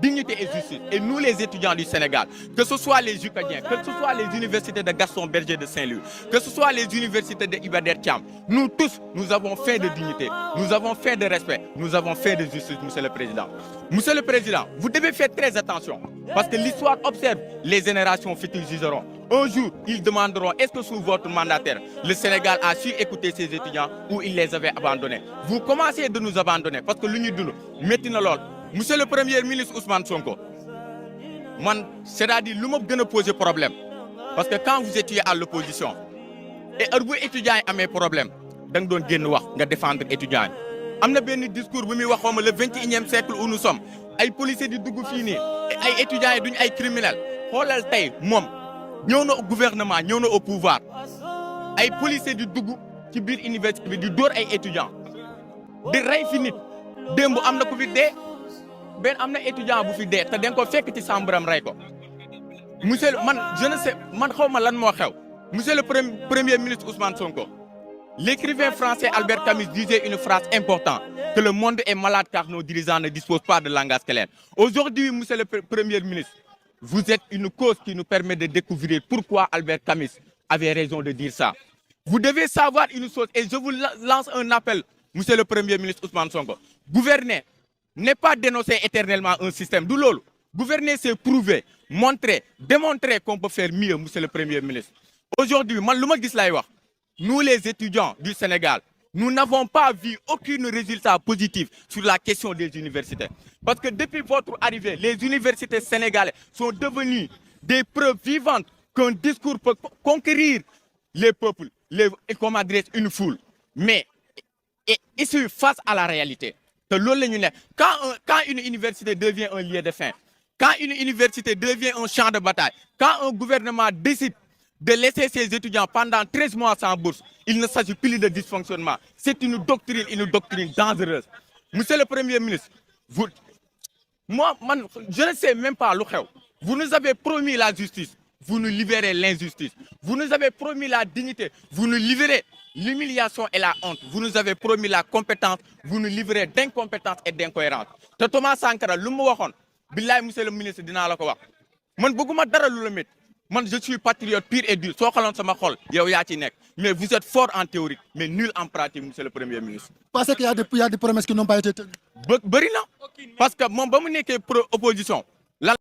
dignité et justice. Et nous, les étudiants du Sénégal, que ce soit les UCADiens, que ce soit les universités de Gaston Berger de Saint-Louis, que ce soit les universités de Iba Der Thiam, nous tous, nous avons faim de dignité, nous avons faim de respect, nous avons faim de justice, Monsieur le Président. Monsieur le Président, vous devez faire très attention, parce que l'histoire observe, les générations futures jugeront. Un jour, ils demanderont, est-ce que sous votre mandataire, le Sénégal a su écouter ses étudiants ou il les avait abandonnés? Vous commencez de nous abandonner, parce que l'Union de nous, maintenant, Monsieur le Premier ministre Ousmane Sonko, c'est-à-dire, ce qui me pose problème, parce que quand vous étiez à l'opposition, et vous étudiants ont des problèmes, vous devez défendre les étudiants. Il y a un discours qui dit que le 21e siècle où nous sommes, les policiers du Dougou-Fini, les étudiants et les criminels, regardez tay mom ñëw na au gouvernement ñëw na au pouvoir ay policiers du dugg ci biir université bi di dóor ay étudiants di rey fi nit démb am na ku fi dee benn am na étudiant bu fi dee te dañ ko fekk ci sàmbaram rey ko monsieur man je ne sais man xaw ma lan moo xew monsieur le premier ministre Ousmane Sonko. L'écrivain français Albert Camus disait une phrase importante, que le monde est malade car nos dirigeants ne disposent pas de langage clair. Aujourd'hui, monsieur le Premier ministre, vous êtes une cause qui nous permet de découvrir pourquoi Albert Camus avait raison de dire ça. Vous devez savoir une chose, et je vous lance un appel, monsieur le Premier ministre Ousmane Sonko. Gouverner n'est pas dénoncer éternellement un système. D'où l'eau. Gouverner, c'est prouver, montrer, démontrer qu'on peut faire mieux, monsieur le Premier ministre. Aujourd'hui, nous les étudiants du Sénégal, nous n'avons pas vu aucun résultat positif sur la question des universités. Parce que depuis votre arrivée, les universités sénégalaises sont devenues des preuves vivantes qu'un discours peut conquérir les peuples et qu'on adresse une foule. Mais ici, face à la réalité, quand une université devient un lieu de fin, quand une université devient un champ de bataille, quand un gouvernement décide de laisser ses étudiants pendant 13 mois sans bourse, il ne s'agit plus de dysfonctionnement. C'est une doctrine dangereuse. Monsieur le Premier ministre, je ne sais même pas l'oukhel. Vous nous avez promis la justice, vous nous libérez l'injustice. Vous nous avez promis la dignité, vous nous libérez l'humiliation et la honte. Vous nous avez promis la compétence, vous nous livrez d'incompétence et d'incohérence. Te Thomas Sankara, billahi monsieur le ministre, dina la ko wax. Man bëgguma dara lu la met. Moi, je suis patriote pur et dur. Mais vous êtes fort en théorie, mais nul en pratique, monsieur le Premier ministre. Parce qu'il y a des promesses qui n'ont pas été tenues. Parce que mon opposition,